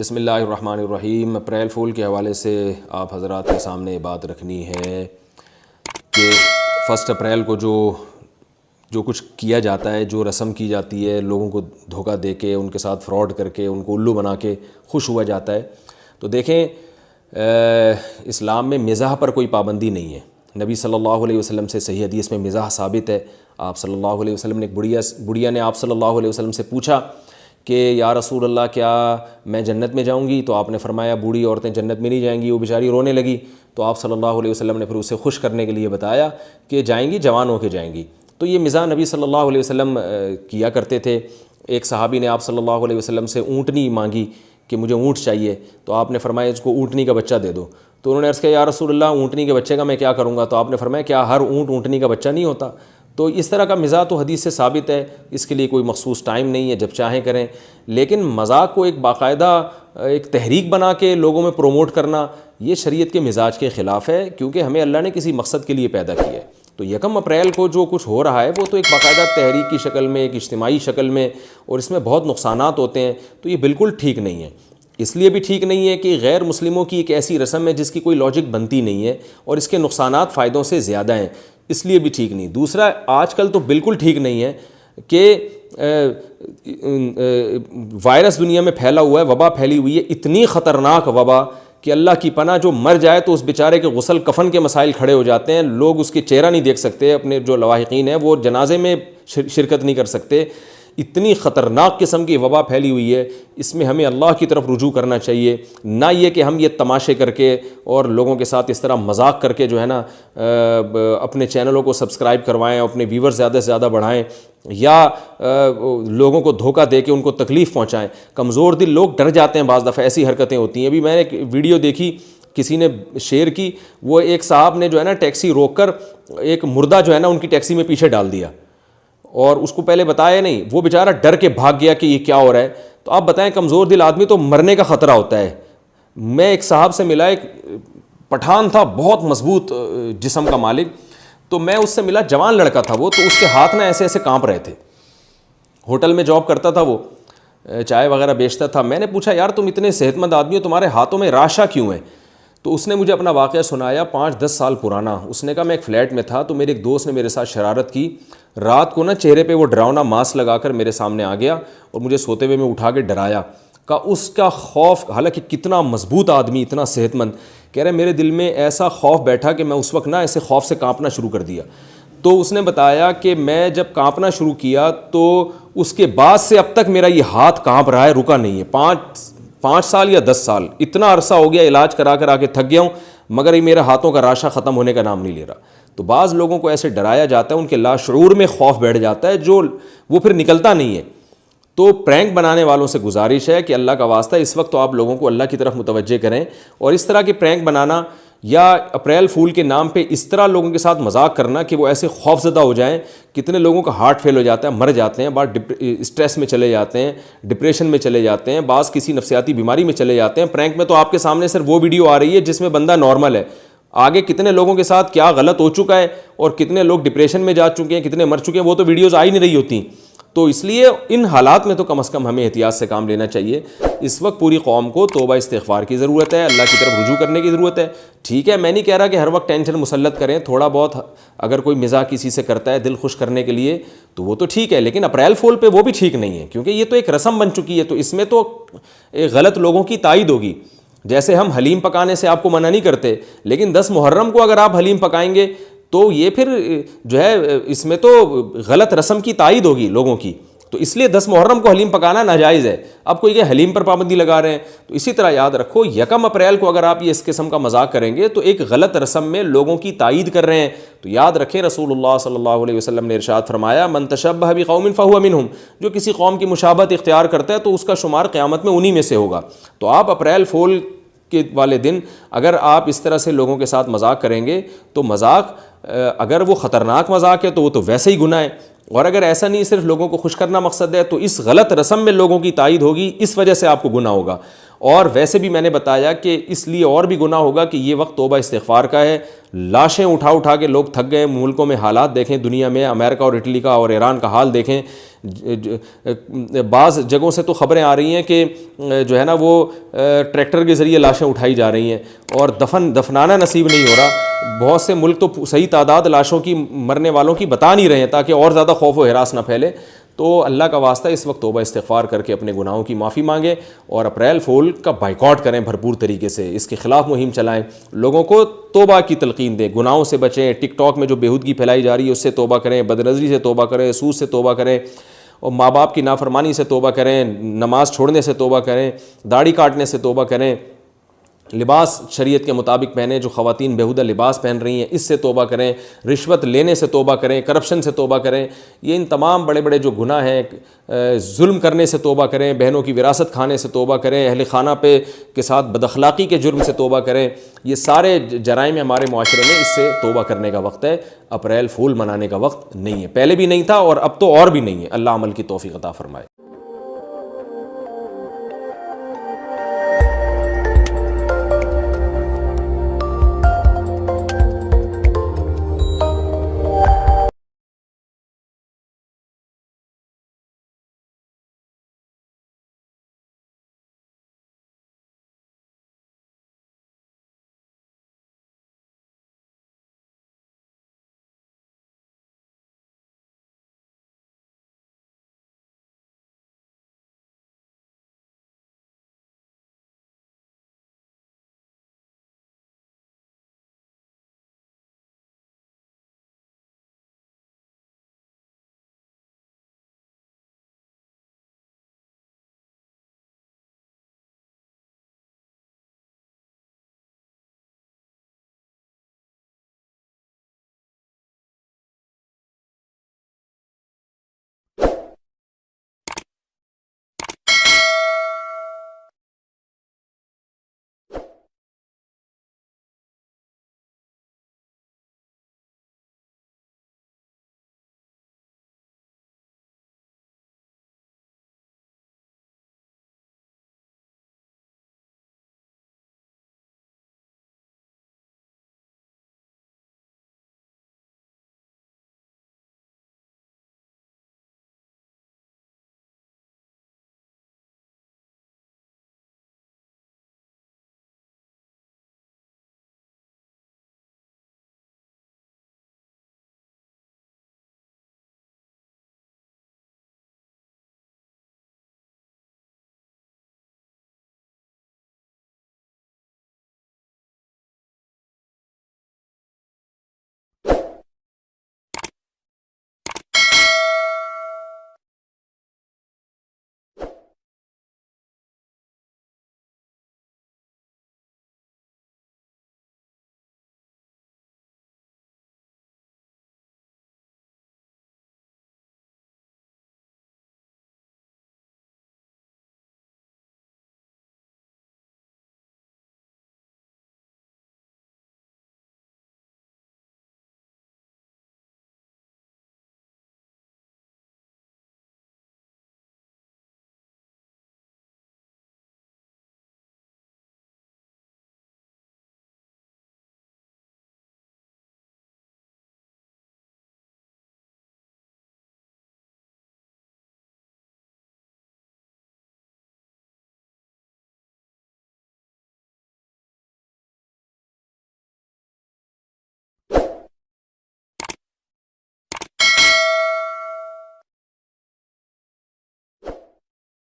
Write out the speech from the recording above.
बिस्मिल्लाहिर्रहमानिर्रहीम। अप्रैल फूल के हवाले से आप हज़रात के सामने बात रखनी है कि 1 अप्रैल को जो कुछ किया जाता है, जो रस्म की जाती है, लोगों को धोखा दे के, उनके साथ फ्रॉड करके, उनको उल्लू बना के खुश हुआ जाता है। तो देखें, इस्लाम में मिज़ाह पर कोई पाबंदी नहीं है। नबी सल्लल्लाहु अलैहि वसल्लम से सही हदीस में मिज़ाह साबित है। आप सल्लल्लाहु अलैहि वसल्लम ने, एक बुढ़िया ने आप सल्लल्लाहु अलैहि वसल्लम से पूछा कि या रसूल अल्लाह, क्या मैं जन्नत में जाऊंगी? तो आपने फरमाया बूढ़ी औरतें जन्नत में नहीं जाएंगी। वो बेचारी रोने लगी, तो आप सल्लल्लाहु अलैहि वसल्लम ने फिर उसे खुश करने के लिए बताया कि जाएंगी, जवान होकर जाएंगी। तो ये मिज़ाह नबी सल्लल्लाहु अलैहि वसल्लम किया करते थे। एक सहाबी ने आप सल्लल्लाहु अलैहि वसल्लम से ऊँटनी मांगी कि मुझे ऊँट चाहिए, तो आपने फरमाया इसको ऊँटनी का बच्चा दे दो। तो उन्होंने अर्ज़ किया या रसूल अल्लाह, ऊँटनी के बच्चे का मैं क्या करूँगा? तो आपने फरमाया क्या हर ऊँट ऊँटनी का बच्चा नहीं होता? तो इस तरह का मिज़ाह तो हदीस से साबित है, इसके लिए कोई मखसूस टाइम नहीं है, जब चाहें करें। लेकिन मज़ाक को एक बाकायदा एक तहरीक बना के लोगों में प्रोमोट करना, ये शरीयत के मिजाज के ख़िलाफ़ है, क्योंकि हमें अल्लाह ने किसी मकसद के लिए पैदा किया है। तो 1 अप्रैल को जो कुछ हो रहा है वो तो एक बाकायदा तहरीक की शक्ल में, एक इज्तिमाई शक्ल में, और इसमें बहुत नुकसानात होते हैं। तो ये बिल्कुल ठीक नहीं है। इसलिए भी ठीक नहीं है कि गैर मुस्लिमों की एक ऐसी रस्म है जिसकी कोई लॉजिक बनती नहीं है और इसके नुकसानात फ़ायदों से ज़्यादा हैं, इसलिए भी ठीक नहीं। दूसरा, आजकल तो बिल्कुल ठीक नहीं है कि वायरस दुनिया में फैला हुआ है, वबा फैली हुई है, इतनी ख़तरनाक वबा कि अल्लाह की पनाह, जो मर जाए तो उस बेचारे के गुस्ल कफन के मसाइल खड़े हो जाते हैं। लोग उसके चेहरा नहीं देख सकते, अपने जो लवाहिकीन हैं वो जनाजे में शिरकत नहीं कर सकते। इतनी ख़तरनाक किस्म की वबा फैली हुई है, इसमें हमें अल्लाह की तरफ रुजू करना चाहिए, ना ये कि हम ये तमाशे करके और लोगों के साथ इस तरह मजाक करके जो है ना अपने चैनलों को सब्सक्राइब करवाएं, अपने व्यूवर्स ज़्यादा से ज़्यादा बढ़ाएं, या लोगों को धोखा दे के उनको तकलीफ़ पहुँचाएँ। कमज़ोर दिल लोग डर जाते हैं, बाज़ दफ़ा ऐसी हरकतें होती हैं। अभी मैंने एक वीडियो देखी, किसी ने शेयर की, वो एक साहब ने जो है ना टैक्सी रोक कर एक मुर्दा जो है ना उनकी टैक्सी में पीछे डाल दिया, और उसको पहले बताया नहीं, वो बेचारा डर के भाग गया कि ये क्या हो रहा है। तो आप बताएं, कमज़ोर दिल आदमी तो मरने का ख़तरा होता है। मैं एक साहब से मिला, एक पठान था, बहुत मजबूत जिस्म का मालिक। तो मैं उससे मिला, जवान लड़का था वो, तो उसके हाथ ना ऐसे ऐसे कांप रहे थे। होटल में जॉब करता था वो, चाय वगैरह बेचता था। मैंने पूछा यार तुम इतने सेहतमंद आदमी हो, तुम्हारे हाथों में राशा क्यों है? तो उसने मुझे अपना वाक़या सुनाया, 5-10 साल पुराना। उसने कहा मैं एक फ़्लैट में था, तो मेरे एक दोस्त ने मेरे साथ शरारत की। रात को ना चेहरे पे वो डरावना मास्क लगाकर मेरे सामने आ गया और मुझे सोते हुए में उठा के डराया। का उसका खौफ, हालांकि कितना मजबूत आदमी, इतना सेहतमंद, कह रहे मेरे दिल में ऐसा खौफ बैठा कि मैं उस वक्त ना ऐसे खौफ से कांपना शुरू कर दिया। तो उसने बताया कि मैं जब कांपना शुरू किया तो उसके बाद से अब तक मेरा ये हाथ कांप रहा है, रुका नहीं है। 5 साल या 10 साल, इतना अरसा हो गया, इलाज करा कर आके थक गया हूँ, मगर ये मेरे हाथों का राशा ख़त्म होने का नाम नहीं ले रहा। तो बाज़ लोगों को ऐसे डराया जाता है, उनके लाशऊर में खौफ बैठ जाता है, जो वो फिर निकलता नहीं है। तो प्रैंक बनाने वालों से गुजारिश है कि अल्लाह का वास्ता इस वक्त तो आप लोगों को अल्लाह की तरफ मुतवज्जे करें, और इस तरह के प्रैंक बनाना या अप्रैल फूल के नाम पे इस तरह लोगों के साथ मजाक करना कि वो ऐसे खौफजदा हो जाएं। कितने लोगों का हार्ट फेल हो जाता है, मर जाते हैं, बाद स्ट्रेस में चले जाते हैं, डिप्रेशन में चले जाते हैं, बाज़ किसी नफसियाती बीमारी में चले जाते हैं। प्रैंक में तो आपके सामने सिर्फ वो वीडियो आ रही है जिसमें बंदा नॉर्मल है, आगे कितने लोगों के साथ क्या गलत हो चुका है और कितने लोग डिप्रेशन में जा चुके हैं, कितने मर चुके हैं, वो तो वीडियोज़ आ ही नहीं रही होती। तो इसलिए इन हालात में तो कम से कम हमें एहतियात से काम लेना चाहिए। इस वक्त पूरी कौम को तौबा इस्तिग़फ़ार की ज़रूरत है, अल्लाह की तरफ रुजू करने की ज़रूरत है। ठीक है, मैं नहीं कह रहा कि हर वक्त टेंशन मुसल्लत करें, थोड़ा बहुत अगर कोई मिज़ाह किसी से करता है दिल खुश करने के लिए तो वो तो ठीक है, लेकिन अप्रैल फूल पे वो भी ठीक नहीं है, क्योंकि ये तो एक रस्म बन चुकी है। तो इसमें तो गलत लोगों की तायद होगी। जैसे हम हलीम पकाने से आपको मना नहीं करते, लेकिन 10 मुहर्रम को अगर आप हलीम पकाएंगे तो ये फिर जो है इसमें तो गलत रस्म की तायद होगी लोगों की। तो इसलिए 10 मुहर्रम को हलीम पकाना नाजायज़ है। अब कोई ये हलीम पर पाबंदी लगा रहे हैं। तो इसी तरह याद रखो, 1 अप्रैल को अगर आप ये इस किस्म का मजाक करेंगे तो एक गलत रस्म में लोगों की तायद कर रहे हैं। तो याद रखें, रसूलुल्लाह सल्लल्लाहु अलैहि वसल्लम ने इरशाद फरमाया, मन तशब्बह बिक़ौमिन फ़हुव मिनहुम, जो किसी कौम की मुशाबहत इख्तियार करता है तो उसका शुमार क़यामत में उन्हीं में से होगा। तो आप अप्रैल फूल के वाले दिन अगर आप इस तरह से लोगों के साथ मजाक करेंगे तो मजाक, अगर वो ख़तरनाक मजाक है तो वो तो वैसे ही गुनाह है, और अगर ऐसा नहीं सिर्फ लोगों को खुश करना मकसद है तो इस गलत रस्म में लोगों की तायद होगी, इस वजह से आपको गुनाह होगा। और वैसे भी मैंने बताया कि इसलिए और भी गुनाह होगा कि ये वक्त तौबा इस्तिग़फ़ार का है। लाशें उठा उठा के लोग थक गए। मुल्कों में हालात देखें, दुनिया में अमेरिका और इटली का और ईरान का हाल देखें। बाज़ जगहों से तो ख़बरें आ रही हैं कि जो है ना वो ट्रैक्टर के ज़रिए लाशें उठाई जा रही हैं और दफनाना नसीब नहीं हो रहा। बहुत से मुल्क तो सही तादाद लाशों की, मरने वालों की बता नहीं रहे हैं ताकि और ज़्यादा खौफ व हिरास ना फैले। तो अल्लाह का वास्ता इस वक्त तौबा इस्तिग़फ़ार करके अपने गुनाहों की माफ़ी मांगें और अप्रैल फूल का बाइकआउट करें भरपूर तरीके से, इसके ख़िलाफ़ मुहिम चलाएं, लोगों को तौबा की तलक़ीन दें, गुनाहों से बचें। टिकटॉक में जो बेहूदगी फैलाई जा रही है उससे तौबा करें, बदनज़री से तौबा करें, सूद से तौबा करें और माँ बाप की नाफरमानी से तौबा करें, नमाज़ छोड़ने से तौबा करें, दाढ़ी काटने से तौबा करें, लिबास शरीयत के मुताबिक पहने, जो ख़वातीन बेहुदा लिबास पहन रही हैं इससे तौबा करें, रिश्वत लेने से तौबा करें, करप्शन से तौबा करें। ये इन तमाम बड़े बड़े जो गुनाह हैं, जुल्म करने से तौबा करें, बहनों की विरासत खाने से तौबा करें, अहले खाना पे के साथ बदअखलाक़ी के जुर्म से तौबा करें। ये सारे जराइम हमारे माशरे में, इससे तौबा करने का वक्त है। अप्रैल फूल मनाने का वक्त नहीं है, पहले भी नहीं था और अब तो और भी नहीं है। अल्लाह अमल की तौफ़ीक़ अता फ़रमाए।